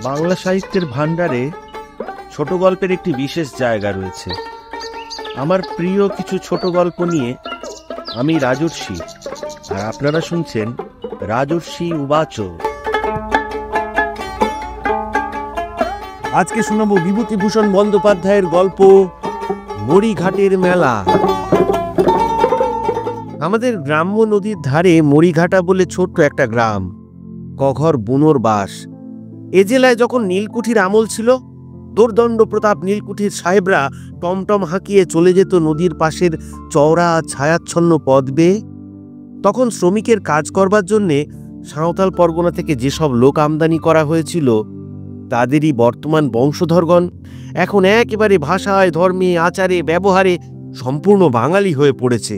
বাংলা সাহিত্যের ভাণ্ডারে ছোট গল্পের একটি বিশেষ জায়গা রয়েছে। আমার প্রিয় কিছু ছোট গল্প নিয়ে আমি রাজর্ষি, আর আপনারা শুনছেন রাজর্ষি উবাচ। আজকে শোনাবো বিভূতিভূষণ বন্দ্যোপাধ্যায়ের গল্প মরিঘাটের মেলা। আমাদের গ্রাম্য নদীর ধারে মরিঘাটা বলে ছোট্ট একটা গ্রাম, কঘর বুনোর বাস। এ জেলায় যখন নীলকুঠির আমল ছিল, দোর্দণ্ড প্রতাপ নীলকুঠির সাহেবরা টমটম হাঁকিয়ে চলে যেত নদীর পাশের চওড়া ছায়াচ্ছন্ন পথ বেয়ে। তখন শ্রমিকের কাজ করবার জন্যে সাঁওতাল পরগনা থেকে যেসব লোক আমদানি করা হয়েছিল, তাদেরই বর্তমান বংশধরগণ এখন একেবারে ভাষায়, ধর্মে, আচারে, ব্যবহারে সম্পূর্ণ বাঙালি হয়ে পড়েছে।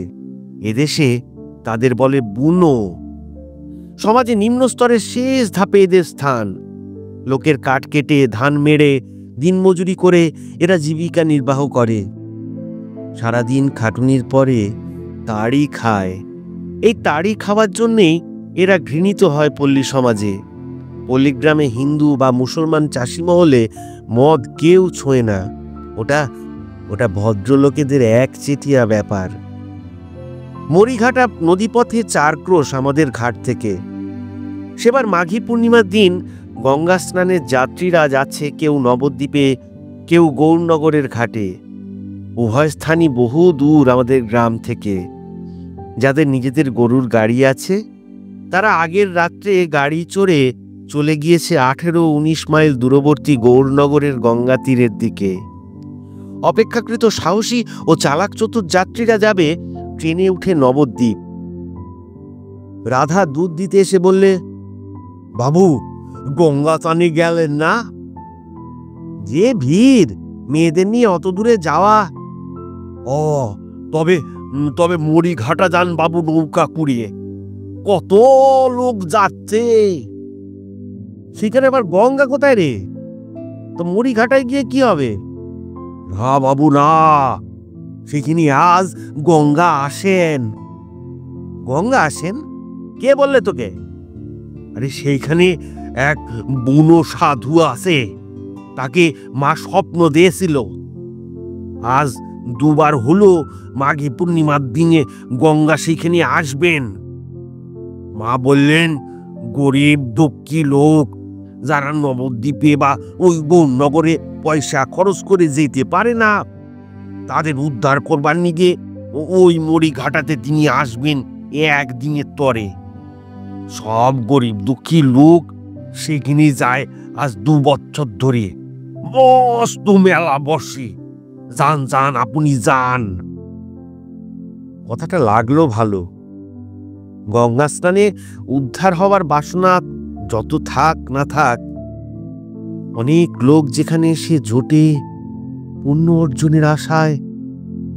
এদেশে তাদের বলে বুনো। সমাজে নিম্ন স্তরের শেষ ধাপে এদের স্থান। লোকের কাঠ কেটে, ধান মেরে, দিনমজুরি করে এরা জীবিকা নির্বাহ করে। সারাদিন খাটুনির পরে তাড়ি খায়। এই তাড়ি খাওয়ার জন্যেই এরা ঘৃণিত হয় পল্লী সমাজে। পল্লীগ্রামে হিন্দু বা মুসলমান চাষি মহলে মদ কেউ ছোঁয় না। ওটা ভদ্রলোকেদের একচেটিয়া ব্যাপার। মরিঘাটা নদীপথে 4 ক্রোশ আমাদের ঘাট থেকে। সেবার মাঘী পূর্ণিমার দিন গঙ্গা স্নানের যাত্রীরা যাচ্ছে কেউ নবদ্বীপে, কেউ গৌরনগরের ঘাটে। উভয় স্থানই বহু দূর আমাদের গ্রাম থেকে। যাদের নিজেদের গরুর গাড়ি আছে, তারা আগের রাত্রে গাড়ি চড়ে চলে গিয়েছে 18-19 মাইল দূরবর্তী গৌরনগরের গঙ্গা তীরের দিকে। অপেক্ষাকৃত সাহসী ও চালাক চতুর যাত্রীরা যাবে ট্রেনে উঠে নবদ্বীপ। রাধা দুধ দিতে এসে বললে, বাবু, গঙ্গা টানে গেলেন না? যে ভিড়, মেয়েদের নিয়ে অত দূরে যাওয়া। ও, তবে মরিঘাটা যান বাবু নৌকা কুড়িয়ে। কত লোক যাচ্ছে। সেখানে আবার গঙ্গা কোথায় রে? তো মরিঘাটায় গিয়ে কি হবে? না বাবু না, সেখানে আজ গঙ্গা আসেন। গঙ্গা আসেন? কে বললে তোকে? আরে সেইখানে এক বুনো সাধু আছে, তাকে মা স্বপ্ন দিয়েছিল। আজ 2 বার হলো মাঘী পূর্ণিমার দিনে গঙ্গা সেইখানে আসবেন। মা বললেন, গরিব দুঃখী লোক যারা নবদ্বীপে বা ওই গৌরনগরে পয়সা খরচ করে যেতে পারে না, তাদের উদ্ধার করবার নিগে ওই মরিঘাটাতে তিনি আসবেন একদিনের তরে। সব গরিব দুঃখী লোক সেখানে যায় আজ 2 বছর ধরে। মস্ত মেলা বসে। যান, আপনি যান। কথাটা লাগলো ভালো। গঙ্গা স্নানে উদ্ধার হওয়ার বাসনা যত থাক না থাক, অনেক লোক যেখানে এসে জোটে পুণ্য অর্জনের আশায়,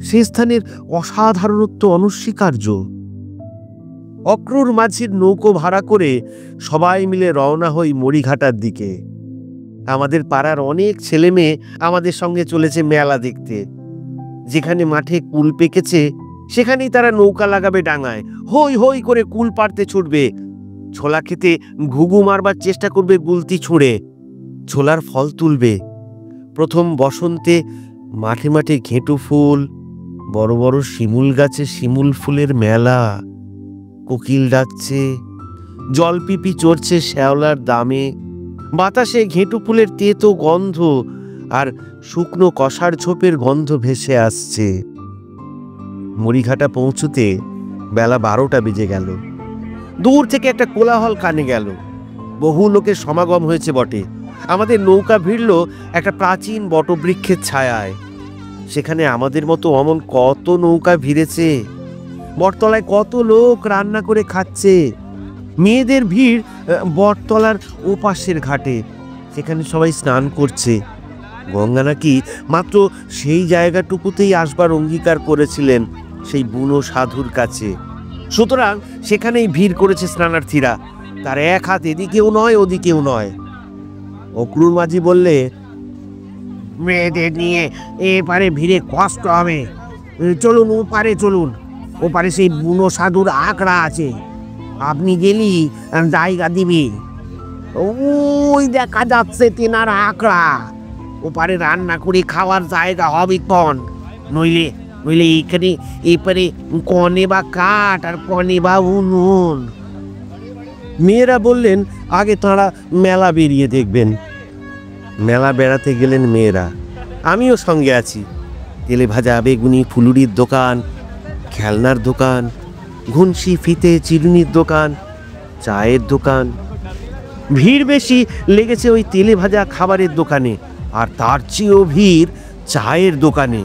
সে স্থানের অসাধারণত্ব অনস্বীকার্য। অক্রুর মাঝির নৌকো ভাড়া করে সবাই মিলে রওনা হই মরিঘাটার দিকে। আমাদের পাড়ার অনেক ছেলে মেয়ে আমাদের সঙ্গে চলেছে মেলা দেখতে। যেখানে মাঠে কুল পেকেছে, সেখানেই তারা নৌকা লাগাবে ডাঙায়, হই হই করে কুল পাড়তে ছুটবে। ছোলা খেতে ঘুঘু মারবার চেষ্টা করবে গুলতি ছুঁড়ে। ছোলার ফল তুলবে। প্রথম বসন্তে মাঠে মাঠে ঘেঁটু ফুল, বড় বড় শিমুল গাছে শিমুল ফুলের মেলা। কোকিল ডাকছে, জলপিপি চড়ছে শ্যাওলার দামে। বাতাসে ঘেঁটু ফুলের তেতো গন্ধ আর শুকনো কষার ঝোপের গন্ধ ভেসে আসছে। মরিঘাটা পৌঁছতে বেলা 12টা বেজে গেল। দূর থেকে একটা কোলাহল কানে গেল। বহু লোকের সমাগম হয়েছে বটে। আমাদের নৌকা ভিড়ল একটা প্রাচীন বটবৃক্ষের ছায়ায়। সেখানে আমাদের মতো অমন কত নৌকা ভিড়েছে। বটতলায় কত লোক রান্না করে খাচ্ছে। মেয়েদের ভিড় বটতলার ওপাশের ঘাটে, সেখানে সবাই স্নান করছে। গঙ্গা নাকি মাত্র সেই জায়গাটুকুতেই আসবার অঙ্গীকার করেছিলেন সেই বুনো সাধুর কাছে। সুতরাং সেখানেই ভিড় করেছে স্নানার্থীরা। তার এক হাত এদিকেও নয় ওদিকেও নয়। অক্রুর মাঝি বললে, মেয়েদের নিয়ে এপারে ভিড়ে কষ্ট হবে। চলুন ওপারে, চলুন। ওপারে সেই বুনো সাধুর আখড়া আছে, আপনি গেলি জায়গা দিবি। ওই দেখা যাচ্ছে তেনার আকড়া, ওপারে রান্না করে খাওয়ার জায়গা হবে কন, নইলে নইলে এইখানে এপারে কনে বা কাঠ আর কনে বা উনুন। মেয়েরা বললেন আগে তাঁরা মেলা বেরিয়ে দেখবেন। মেলা বেড়াতে গেলেন মেয়েরা, আমিও সঙ্গে আছি। তেলে ভাজা বেগুনি ফুলুরির দোকান, খেলনার দোকান, ঘুনসি ফিতে চিরুনির দোকান, চায়ের দোকান। ভিড় বেশি লেগেছে ওই তেলে ভাজা খাবারের দোকানে, আর তার চেয়েও ভিড় চায়ের দোকানে।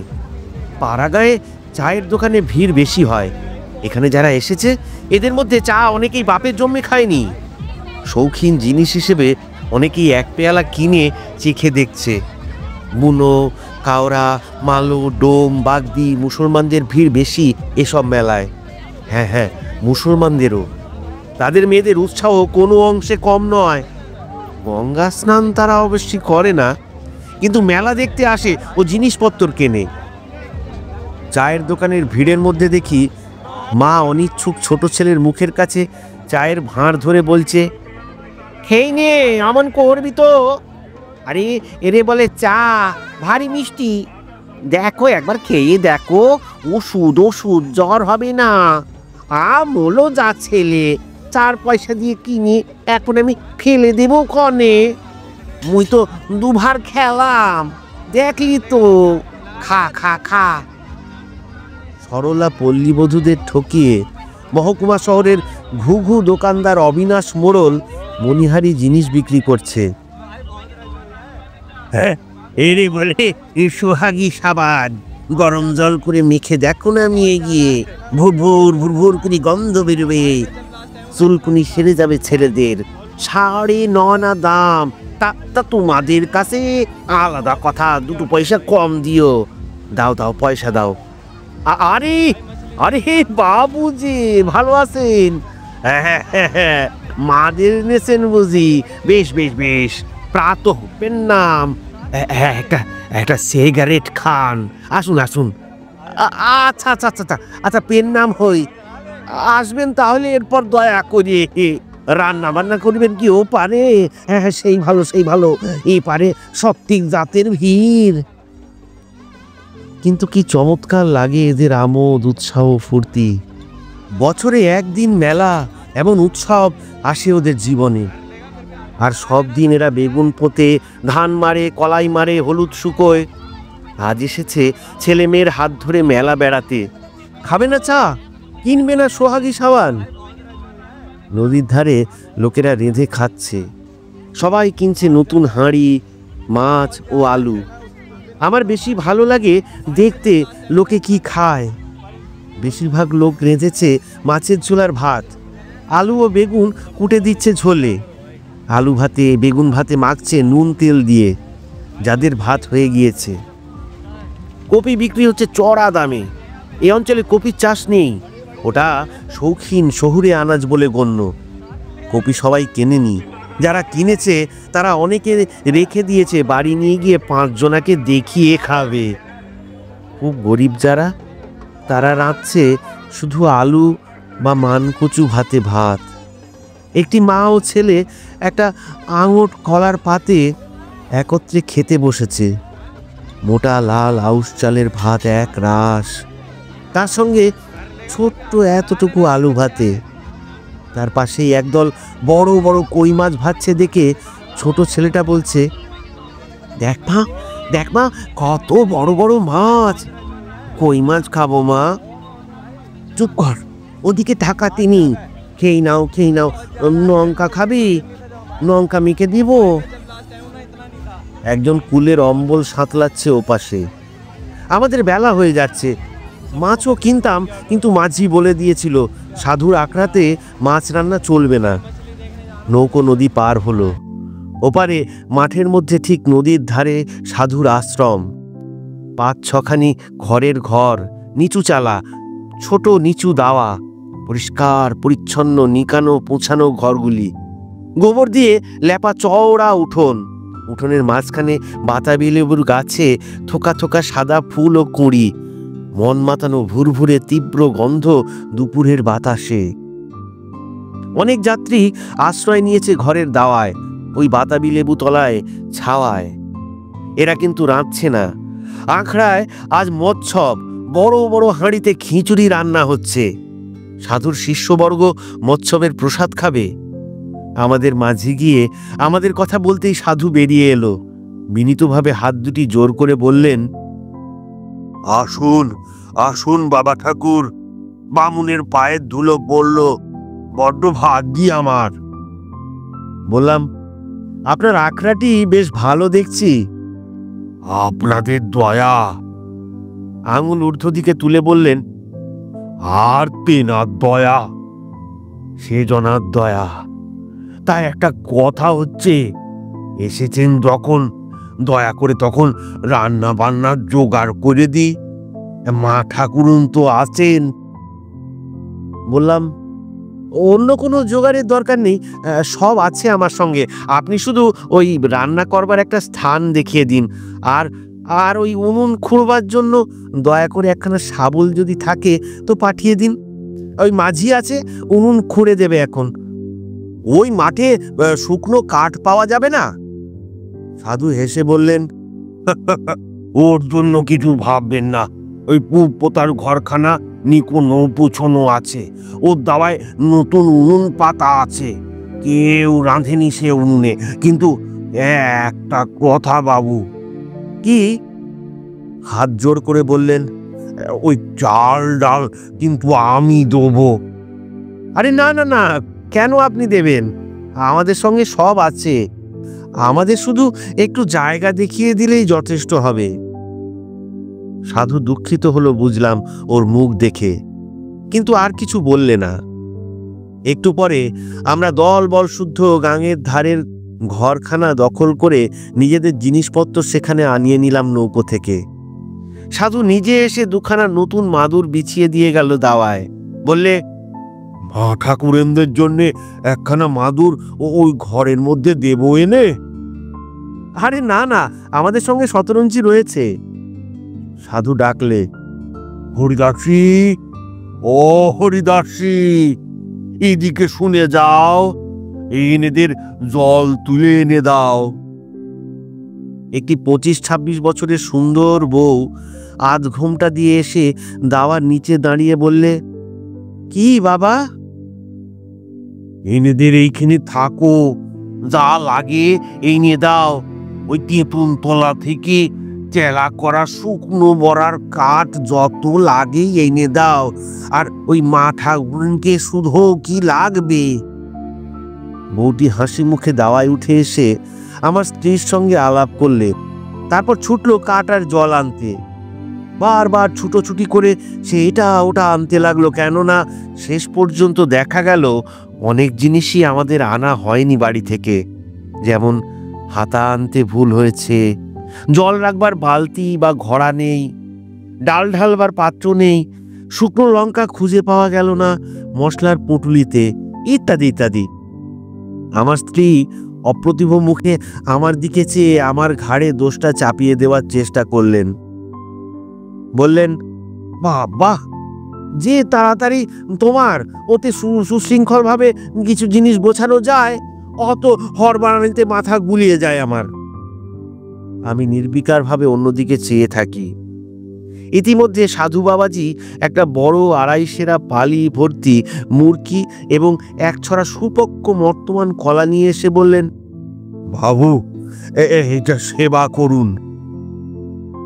পাড়াগাঁয়ে চায়ের দোকানে ভিড় বেশি হয়। এখানে যারা এসেছে এদের মধ্যে চা অনেকেই বাপের জন্মে খায়নি। শৌখিন জিনিস হিসেবে অনেকেই এক পেয়ালা কিনে চেখে দেখছে। বুনো, কাওড়া, মালো, ডোম, বাগদি, মুসলমানদের ভিড় বেশি এসব মেলায়। হ্যাঁ হ্যাঁ, মুসলমানদেরও। তাদের মেয়েদের উৎসাহ কোনো অংশে কম নয়। গঙ্গা স্নান তারা অবশ্যই করে না, কিন্তু মেলা দেখতে আসে ও জিনিসপত্র কেনে। চায়ের দোকানের ভিড়ের মধ্যে দেখি মা অনিচ্ছুক ছোট ছেলের মুখের কাছে চায়ের ভাঁড় ধরে বলছে, খেয়ে নে, আমন করবি তো? আরে এরে বলে চা, ভারী মিষ্টি, দেখো একবার খেয়ে দেখো, ওষুধ ওষুধ, জ্বর হবে না। আমলো যা ছেলে, 4 পয়সা দিয়ে কিনে এখন আমি ফেলে দেবো কনে? মুই তো দুভার খেলাম, দেখলি তো, খা খা খা। সরলা পল্লীবধূদের ঠকিয়ে মহকুমা শহরের ঘুঘু দোকানদার অবিনাশ মোড়ল মণিহারি জিনিস বিক্রি করছে। হ্যাঁ, এরে বলে সোহাগী সাবান, গরম জল করে মেখে দেখো না নিয়ে গিয়ে, ভুরভুর ভুরভুর করে গন্ধ বেরোবে, চুলকুনি সেরে যাবে ছেলেদের। 9.5 আনা দাম। তা তোমাদের কাছে আলাদা কথা, 2 পয়সা কম দিও। দাও দাও, পয়সা দাও। আরে আরে বাবুজি, ভালো আছেন? হ্যাঁ, মাদের নেছেন বুঝি? বেশ বেশ বেশ, প্রাত পেন নাম। একটা সিগারেট খান, আসুন আসুন। আচ্ছা আচ্ছা আচ্ছা আচ্ছা, পেন নাম হই। আসবেন তাহলে, এরপর দয়া করে রান্না বান্না করবেন কি ও পারে? হ্যাঁ, সেই ভালো সেই ভালো, এই পারে সত্যিক জাতের ভিড়। কিন্তু কি চমৎকার লাগে এদের আমোদ উৎসাহ ফুর্তি। বছরে একদিন মেলা, এমন উৎসব আসে ওদের জীবনে। আর সব দিন এরা বেগুন পোতে, ধান মারে, কলাই মারে, হলুদ শুকোয়। আজ এসেছে ছেলে মেয়ের হাত ধরে মেলা বেড়াতে। খাবে না চা? কিনবে না সোহাগী সাবান? নদীর ধারে লোকেরা রেঁধে খাচ্ছে, সবাই কিনছে নতুন হাঁড়ি, মাছ ও আলু। আমার বেশি ভালো লাগে দেখতে লোকে কি খায়। বেশিরভাগ লোক রেঁধেছে মাছের ঝোলার ভাত, আলু ও বেগুন কুটে দিচ্ছে ঝোলে। আলু ভাতে বেগুন ভাতে মাখছে নুন তেল দিয়ে, যাদের ভাত হয়ে গিয়েছে। কপি বিক্রি হচ্ছে চড়া দামে। এই অঞ্চলে কপির চাষ নেই, ওটা শৌখিন শহুরে আনাজ বলে গণ্য। কপি সবাই কেনেনি, যারা কিনেছে তারা অনেকে রেখে দিয়েছে, বাড়ি নিয়ে গিয়ে 5 জনাকে দেখিয়ে খাবে। খুব গরিব যারা, তারা রাঁধছে শুধু আলু বা মানকচু ভাতে ভাত। একটি মা ও ছেলে একটা আঙট কলার পাতে একত্রে খেতে বসেছে। মোটা লাল আউশ চালের ভাত এক রাস, তার সঙ্গে ছোট্ট এতটুকু আলু ভাতে। তার পাশেই একদল বড় বড় কই মাছ ভাজছে দেখে ছোট ছেলেটা বলছে, দেখ মা, কত বড় বড় মাছ, কই মাছ খাবো মা। চুপ কর, ওদিকে তাকাতে নেই, খেয়ে নাও খেয়ে নাও। লঙ্কা খাবি? লঙ্কা মেখে দিব। একজন কুলের অম্বল সাঁতলাচ্ছে ওপাশে। আমাদের বেলা হয়ে যাচ্ছে। মাছও কিনতাম, কিন্তু মাঝি বলে দিয়েছিল সাধুর আখড়াতে মাছ রান্না চলবে না। নৌকো নদী পার হলো। ওপারে মাঠের মধ্যে ঠিক নদীর ধারে সাধুর আশ্রম। 5-6খানি ঘরের ঘর, নিচু চালা, ছোট নিচু দাওয়া, পরিষ্কার পরিচ্ছন্ন নিকানো পোছানো ঘরগুলি। গোবর দিয়ে লেপা চওড়া উঠোন। উঠোনের মাঝখানে বাতাবি লেবুর গাছে থোকা থোকা সাদা ফুল ও কুঁড়ি। মন মাতানো ভুরভুরে তীব্র গন্ধ দুপুরের বাতাসে। অনেক যাত্রী আশ্রয় নিয়েছে ঘরের দাওয়ায়। ওই বাতাবি লেবু তলায় ছাওয়ায়। এরা কিন্তু রাঁধছে না। আখড়ায় আজ মৎসব, বড় বড় হাঁড়িতে খিচুড়ি রান্না হচ্ছে। সাধুর শিষ্যবর্গ মৎসবের প্রসাদ খাবে। আমাদের মাঝে গিয়ে আমাদের কথা বলতেই সাধু বেরিয়ে এলো। বিনীতভাবে হাত দুটি জোর করে বললেন, আসুন আসুন বাবা ঠাকুর, বামুনের পায়ের ধুলো পড়ল, বড্ড ভাগ্যি আমার। বললাম, আপনার আখড়াটি বেশ ভালো দেখছি। আপনাদের দয়া। আঙুল ঊর্ধ্ব দিকে তুলে বললেন, আর তেনার দয়া, সে জনার দয়া। তাই একটা কথা হচ্ছে, এসেছেন যখন দয়া করে তখন রান্না বান্নার জোগাড় করে দি। মা ঠাকুরুন তো আছেন। বললাম, অন্য কোনো জোগাড়ের দরকার নেই, সব আছে আমার সঙ্গে। আপনি শুধু ওই রান্না করবার একটা স্থান দেখিয়ে দিন। আর আর ওই উনুন খুঁড়বার জন্য দয়া করে একখানা শাবল যদি থাকে তো পাঠিয়ে দিন। ওই মাঝি আছে, উনুন খুঁড়ে দেবে এখন। ওই মাঠে শুকনো কাঠ পাওয়া যাবে না? সাধু হেসে বললেন, ওর জন্য কিছু ভাববেন না। ওই পোতার ঘরখানা নিকোনো পুছনো আছে, ওর দাওয়ায় নতুন উনুন পাতা আছে। কেউ রাঁধেনি সে উনুনে। কিন্তু একটা কথা বাবু। কি? হাত জোর করে বললেন, ওই চাল ডাল কিন্তু আমি দেবো। আরে না না না, কেন আপনি দেবেন? আমাদের সঙ্গে সব আছে। আমাদের শুধু একটু জায়গা দেখিয়ে দিলেই যথেষ্ট হবে। সাধু দুঃখিত হলো বুঝলাম ওর মুখ দেখে, কিন্তু আর কিছু বললে না। একটু পরে আমরা দল বল শুদ্ধ গাঙের ধারের ঘরখানা দখল করে নিজেদের জিনিসপত্র সেখানে আনিয়ে নিলাম নৌকো থেকে। সাধু নিজে এসে দুখানা নতুন মাদুর বিছিয়ে দিয়ে গেল দাওয়ায়। বললে, মা ঠাকুরেনদের জন্যে একখানা মাদুর ওই ঘরের মধ্যে দেবো এনে। আরে না না, আমাদের সঙ্গে শতরঞ্জি রয়েছে। সাধু ডাকলে, হরিদাসী, ও হরিদাসী, এদিকে শুনে যাও, এনেদের জল তুলে এনে দাও। একটি 25-26 বছরের সুন্দর বউ আধ ঘোমটা দিয়ে এসে দাওয়ার নিচে দাঁড়িয়ে বললে, কি বাবা? এনেদের এইখানে থাকো, যা লাগে এই নিয়ে দাও। ওই তেঁতুল তলা থেকে চেলা করা শুকনো বড়ার কাঠ যত লাগে এনে দাও। আর ওই মা ঠাকুরকে শুধু কি লাগবে? বউটি হাসি মুখে দাওয়ায় উঠে এসে আমার স্ত্রীর সঙ্গে আলাপ করলে। তারপর ছুটলো কাঠ আর জল আনতে। বারবার ছুটোছুটি করে সে এটা ওটা আনতে লাগলো, কেননা শেষ পর্যন্ত দেখা গেল অনেক জিনিসই আমাদের আনা হয়নি বাড়ি থেকে। যেমন হাতা আনতে ভুল হয়েছে, জল রাখবার বালতি বা ঘড়া নেই, ডাল ঢালবার পাত্র নেই, শুকনো লঙ্কা খুঁজে পাওয়া গেল না মশলার পুঁটুলিতে, ইত্যাদি ইত্যাদি। আমার স্ত্রী অপ্রতিভ মুখে আমার দিকে চেয়ে আমার ঘাড়ে দোষটা চাপিয়ে দেওয়ার চেষ্টা করলেন। বললেন, বাহ, যে তাড়াতাড়ি তোমার ওতে সুশৃঙ্খলভাবে কিছু জিনিস গোছানো যায়, অত হড়বাড়ানিতে মাথা গুলিয়ে যায় আমার। আমি নির্বিকারভাবে অন্যদিকে চেয়ে থাকি। ইতিমধ্যে সাধু বাবাজি একটা বড় 2.5 সেরা পালি ভর্তি মুরকি এবং এক ছড়া সুপক্ক মর্তমান কলা নিয়ে এসে বললেন, বাবু, এটা সেবা করুন।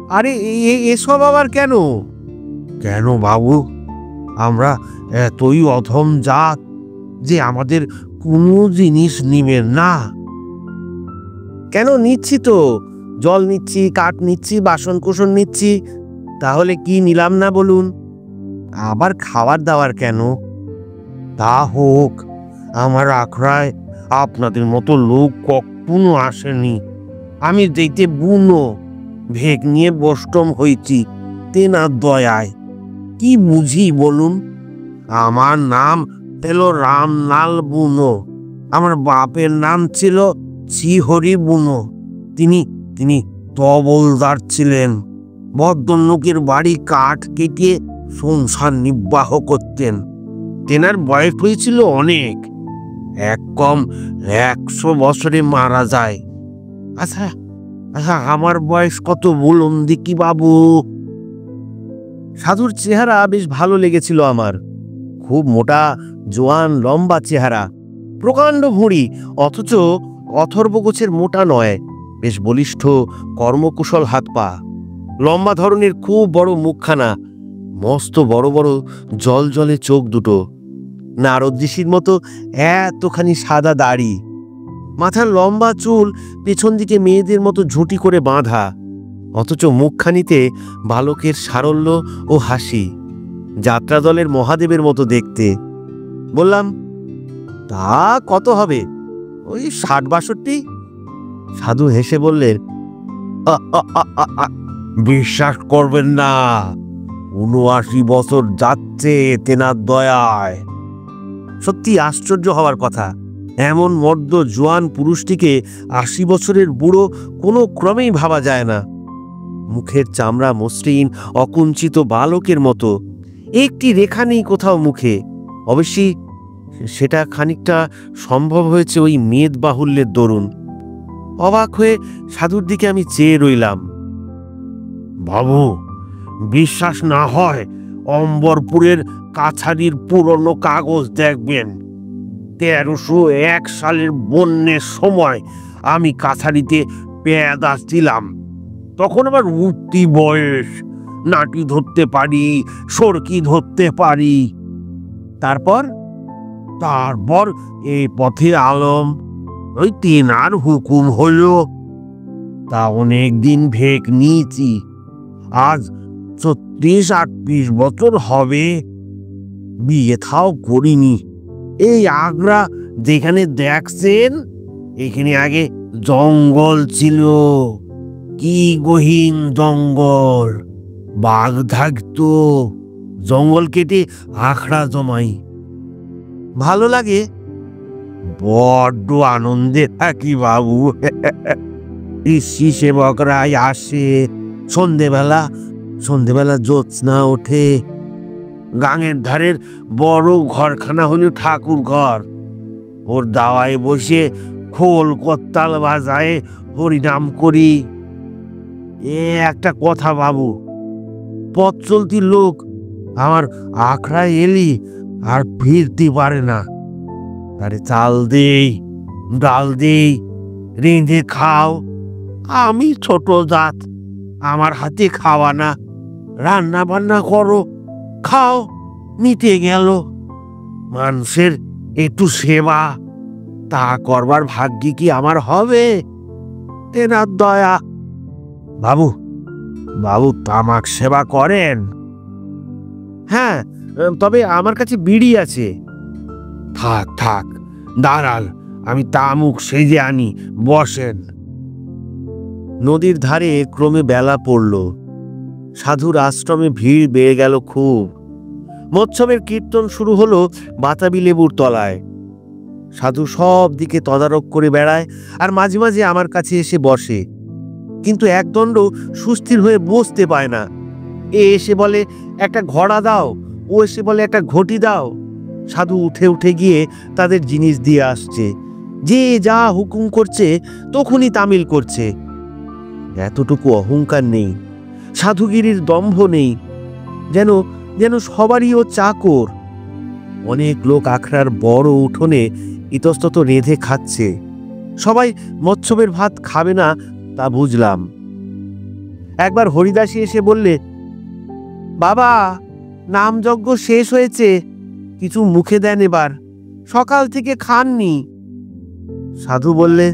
আরে এসব আবার কেন? কেন বাবু? আমরা এতই অধম জাত যে আমাদের কোনো জিনিস নিবেন না? কেন, নিচ্ছি তো, জল নিচ্ছি, কাঠ নিচ্ছি, বাসন কোসন নিচ্ছি। তাহলে কি নিলাম না বলুন? আবার খাবার দাবার কেন? তা হোক, আমার আখড়ায় আপনাদের মতো লোক কখনো আসেনি। আমি যেতে বুনো ভেগ নিয়ে বষ্টম হয়েছি তেনার দয়ায়। কি বুঝি বলুন? আমার নাম হলো রামলাল বুনো। আমার বাপের নাম ছিল শ্রীহরি বুনো। তিনি তবলদার ছিলেন। ভদ্রলোকের বাড়ি কাঠ কেটে সংসার নির্বাহ করতেন। তেনার বয়স হয়েছিল অনেক। এক কম 100 বছরে মারা যায়। আচ্ছা আচ্ছা, আমার বয়স কত বলুন দেখি বাবু? সাধুর চেহারা বেশ ভালো লেগেছিল আমার। খুব মোটা, জোয়ান, লম্বা চেহারা, প্রকাণ্ড ভুঁড়ি, অথচ অথর্ব গোছের মোটা নয়, বেশ বলিষ্ঠ, কর্মকুশল হাত পা, লম্বা ধরনের খুব বড় মুখখানা, মস্ত বড় বড় জলজলে চোখ দুটো, নারদ ঋষির মতো এতখানি সাদা দাড়ি, মাথার লম্বা চুল পেছন দিকে মেয়েদের মতো ঝুঁটি করে বাঁধা, অথচ মুখখানিতে বালকের সারল্য ও হাসি, যাত্রা দলের মহাদেবের মতো দেখতে। বললাম, তা কত হবে? ওই 60-62। সাধু হেসে বললেন, বিশ্বাস করবেন না, 79 বছর যাচ্ছে তেনার দয়ায়। সত্যি আশ্চর্য হওয়ার কথা, এমন মর্দ জোয়ান পুরুষটিকে 80 বছরের বুড়ো কোনো ক্রমেই ভাবা যায় না। মুখের চামড়া মসৃণ, অকুঞ্চিত বালকের মতো, একটি রেখা নেই কোথাও মুখে। অবশ্যই সেটা খানিকটা সম্ভব হয়েছে ওই মেদ বাহুল্যের দরুন। অবাক হয়ে সাধুর দিকে আমি চেয়ে রইলাম। বাবু, বিশ্বাস না হয় অম্বরপুরের কাছারির পুরনো কাগজ দেখবেন। 1301 সালের বন্যের সময় আমি কাছারিতে পেয়াদ আসছিলাম। তখন আবার উঠতি বয়স, নাটি ধরতে পারি, সরকি ধরতে পারি। তারপর তারপর এই পথে আলম, ওই তেনার হুকুম হলো। তা অনেক দিন ভেক নিয়েছি, আজ 36-38 বছর হবে। বিয়ে থাও করিনি। এই আগ্রা যেখানে দেখছেন, এখানে আগে জঙ্গল ছিল, কি গহীন জঙ্গল। বাঘ থাকতো, জঙ্গল কেটে আখড়া জমাই। ভালো লাগে, বড্ড আনন্দে থাকি বাবু। ঋষি সেবকরাই আসে, সন্ধেবেলা জ্যোৎস্না ওঠে। গাঙের ধারের বড় ঘরখানা হলো ঠাকুর ঘর। ওর দাওয়ায় বসে খোল করতাল বাজায়, হরিনাম করি। একটা কথা বাবু, পথ চলতি লোক আমার আখড়ায় এলি আর ফিরতে পারে না। আরে চাল দেই, ডাল দেই, রেঁধে খাও। আমি ছোট জাত, আমার হাতে খাওয়া না, রান্না বান্না করো, খাও, নিতে গেল। মানুষের একটু সেবা, তা করবার ভাগ্যে কি আমার হবে? তেনার দয়া। বাবু, তামাক সেবা করেন? হ্যাঁ, তবে আমার কাছে বিড়ি আছে। থাক, দাঁড়াল, আমি তামুক সেজে আনি, বসেন। নদীর ধারে ক্রমে বেলা পড়ল। সাধুর আশ্রমে ভিড় বেড়ে গেল খুব। মৎসবের কীর্তন শুরু হলো বাতাবি লেবুর তলায়। সাধু সব দিকে তদারক করে বেড়ায়, আর মাঝে মাঝে আমার কাছে এসে বসে, কিন্তু একদণ্ড সুস্থির হয়ে বসতে পায় না। এ এসে বলে একটা ঘোড়া দাও, ও এসে বলে একটা ঘটি দাও। সাধু উঠে উঠে গিয়ে তাদের জিনিস দিয়ে আসছে, যে যা হুকুম করছে তখনই তামিল করছে। এতটুকু অহংকার নেই, সাধুগিরির দম্ভ নেই, যেন সবারই ও চাকর। অনেক লোক আখড়ার বড় উঠোনে ইতস্তত রেঁধে খাচ্ছে। সবাই মৎসবের ভাত খাবে না তা বুঝলাম। একবার হরিদাসী এসে বললে, বাবা, নামযজ্ঞ শেষ হয়েছে, কিছু মুখে দেন এবার, সকাল থেকে খাননি। সাধু বললে,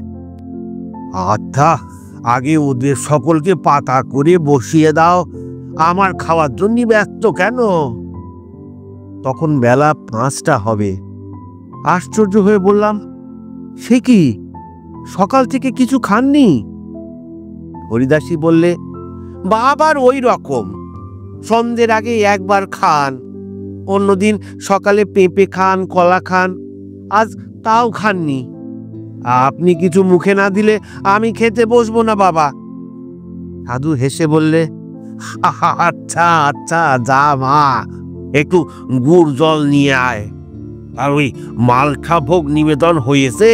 আচ্ছা, আগে ওদের সকলকে পাতা করে বসিয়ে দাও, আমার খাওয়ার জন্য ব্যস্ত কেন? তখন বেলা 5টা হবে। আশ্চর্য হয়ে বললাম, সে কি, সকাল থেকে কিছু খাননি? হরিদাসী বললে, বাবার ওই রকম, সন্ধ্যের আগে একবার খান, অন্যদিন সকালে পেঁপে খান, কলা খান, আজ তাও খাননি। আপনি কিছু মুখে না দিলে আমি খেতে বসবো না বাবা। সাধু হেসে বললে, আচ্ছা, যা মা, একটু গুড় জল নিয়ে আয়। আর ওই মালখা ভোগ নিবেদন হয়েছে?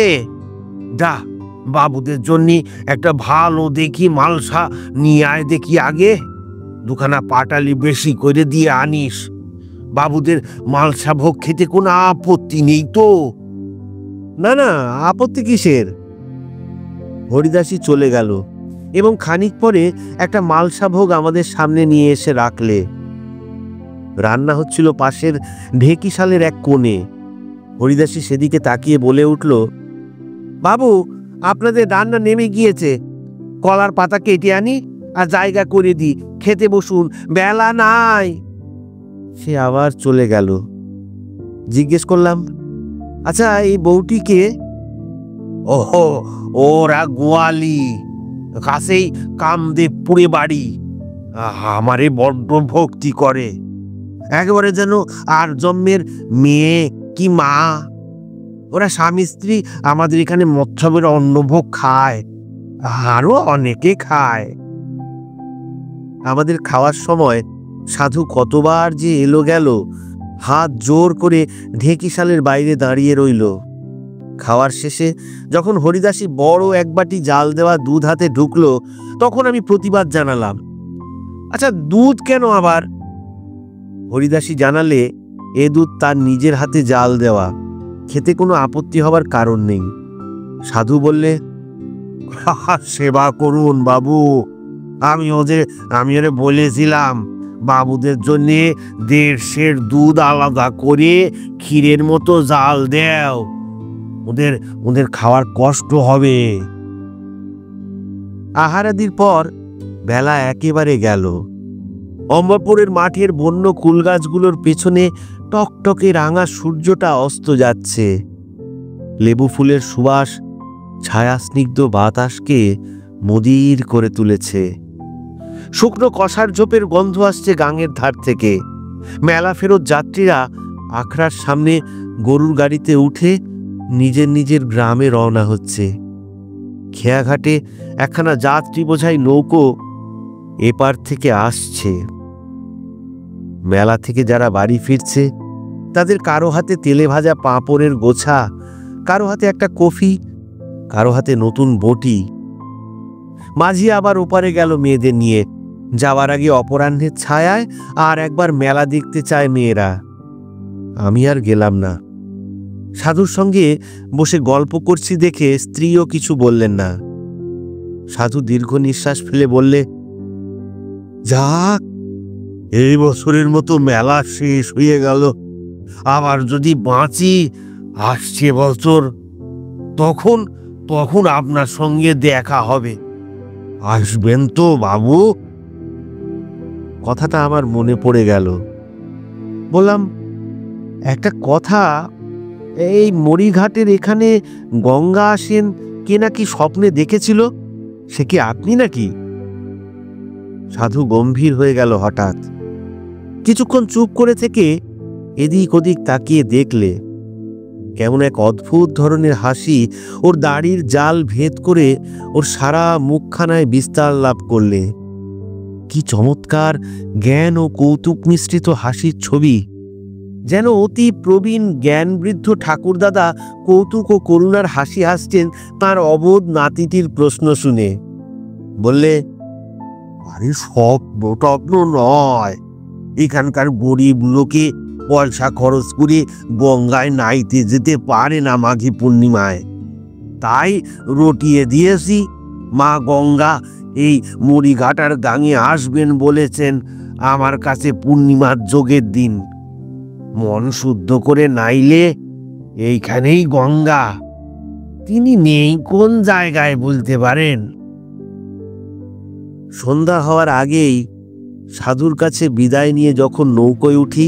যা, বাবুদের জন্য একটা ভালো দেখি মালসা নিয়ে আয় দেখি আগে। দুখানা পাটালি বেশি করে দিয়ে আনিস। বাবুদের মালসা ভোগ খেতে কোনো আপত্তি নেই তো? না না, আপত্তি কিসের? হরিদাসী চলে গেল এবং খানিক পরে একটা মালসা ভোগ আমাদের সামনে নিয়ে এসে রাখলে। রান্না হচ্ছিল পাশের ঢেকিশালের এক কোণে। হরিদাসী সেদিকে তাকিয়ে বলে উঠল, বাবু, আপনাদের রান্না নেমে গিয়েছে। কলার পাতা কেটে আনি আর জায়গা করে দিই, খেতে বসুন, বেলা নাই। সে আবার চলে গেল। জিজ্ঞেস করলাম, আচ্ছা, এই বউটিকে? ওহো, ওরা গোয়ালি, কাছেই কামদেবপুরে বাড়ি। আমারে বড্ড ভক্তি করে, একেবারে যেন আর জন্মের মেয়ে কি মা। ওরা স্বামী স্ত্রী আমাদের এখানে মৎস্যবের অন্নভোগ খায়, আরো অনেকে খায়। আমাদের খাওয়ার সময় সাধু কতবার যে এলো গেল, হাত জোর করে ঢেকিশালের বাইরে দাঁড়িয়ে রইল। খাওয়ার শেষে যখন হরিদাসী বড় এক বাটি জাল দেওয়া দুধ হাতে ঢুকলো, তখন আমি প্রতিবাদ জানালাম, আচ্ছা, দুধ কেন আবার? হরিদাসী জানালে, এ দুধ তার নিজের হাতে জাল দেওয়া, খেতে কোনো আপত্তি হবার কারণ নেই। সাধু বললে, সেবা করুন বাবু, আমি ওরে বলেছিলাম বাবুদের জন্য 1.5 সের দুধ আলাদা করে ক্ষীরের মতো জাল দেও, ওদের খাওয়ার কষ্ট হবে। আহারাদির পর বেলা একেবারে গেল। অম্বাপুরের মাঠের বন্য কুল গাছগুলোর পেছনে টকটকে রাঙা সূর্যটা অস্ত যাচ্ছে। লেবু ফুলের সুবাস ছায়া স্নিগ্ধ বাতাসকে মদির করে তুলেছে। শুকনো কষার ঝোপের গন্ধ আসছে গাঙের ধার থেকে। মেলা ফেরত যাত্রীরা আখড়ার সামনে গরুর গাড়িতে উঠে নিজের নিজের গ্রামে রওনা হচ্ছে। খেয়াঘাটে একখানা যাত্রী বোঝাই নৌকো এপার থেকে আসছে। মেলা থেকে যারা বাড়ি ফিরছে, তাদের কারো হাতে তেলে ভাজা পাঁপড়ের গোছা, কারো হাতে একটা কফি, কারো হাতে নতুন বটি। মাঝি আবার ওপারে গেল মেয়েদের নিয়ে। যাওয়ার আগে অপরাহ্নের ছায়ায় আর একবার মেলা দেখতে চায় মেয়েরা। আমি আর গেলাম না। সাধুর সঙ্গে বসে গল্প করছি দেখে স্ত্রীও কিছু বললেন না। সাধু দীর্ঘ নিঃশ্বাস ফেলে বললে, যাক, এই বছরের মতো মেলা শেষ হয়ে গেল। আবার যদি বাঁচি, আসছে বছর তখন আপনার সঙ্গে দেখা হবে। আসবেন তো বাবু? কথাটা আমার মনে পড়ে গেল। বললাম, একটা কথা, এই মরিঘাটের এখানে গঙ্গা আসেন কে নাকি স্বপ্নে দেখেছিল, সে কি আপনি নাকি? সাধু গম্ভীর হয়ে গেল হঠাৎ। কিছুক্ষণ চুপ করে থেকে এদিক ওদিক তাকিয়ে দেখলে কেমন এক অদ্ভুত ধরনের হাসি ওর দাড়ির জাল ভেদ করে ওর সারা মুখখানায় বিস্তার লাভ করলে। কি চমৎকার জ্ঞান ও কৌতুক মিশ্রিত হাসির ছবি! যেন অতি প্রবীণ জ্ঞানবৃদ্ধ ঠাকুরদাদা কৌতুক ও করুণার হাসি হাসছেন তার অবোধ নাতিটির প্রশ্ন শুনে। বললে, আরে স্বপ্ন নয়, এখানকার গরিব লোকে পয়সা খরচ করে গঙ্গায় নাইতে যেতে পারে না মাঘী পূর্ণিমায়, তাই রটিয়ে দিয়েছি। মা গঙ্গা এই মরিঘাটার গাঙে আসবেন বলেছেন আমার কাছে পূর্ণিমার যোগের দিন। মন শুদ্ধ করে নাইলে এইখানেই গঙ্গা, তিনি নেই কোন জায়গায় বলতে পারেন? সন্ধ্যা হওয়ার আগেই সাধুর কাছে বিদায় নিয়ে যখন নৌকোয় উঠি,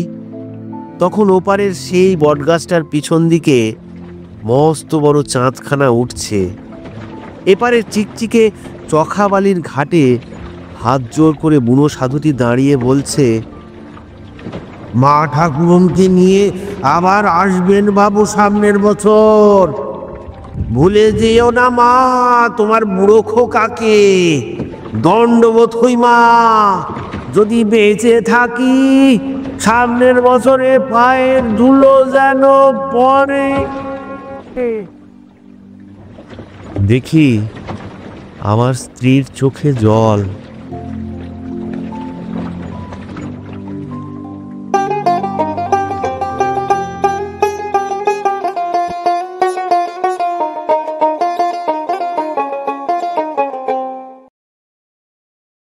তখন ওপারের সেই বটগাছটার পিছন দিকে মস্ত বড় চাঁদখানা উঠছে। এপারের চিকচিকে চখাবালির ঘাটে হাত জোর করে বুনো সাধুটি দাঁড়িয়ে বলছে, মা ঠাকুরনকে নিয়ে আবার আসবেন বাবু সামনের বছর। ভুলে যেও না মা তোমার বুড়ো খোকাকে। দণ্ডবোধ হই মা। যদি বেঁচে থাকি সামনের বছরে পায়ের ধুলো যেন পড়ে। দেখি আমার স্ত্রীর চোখে জল।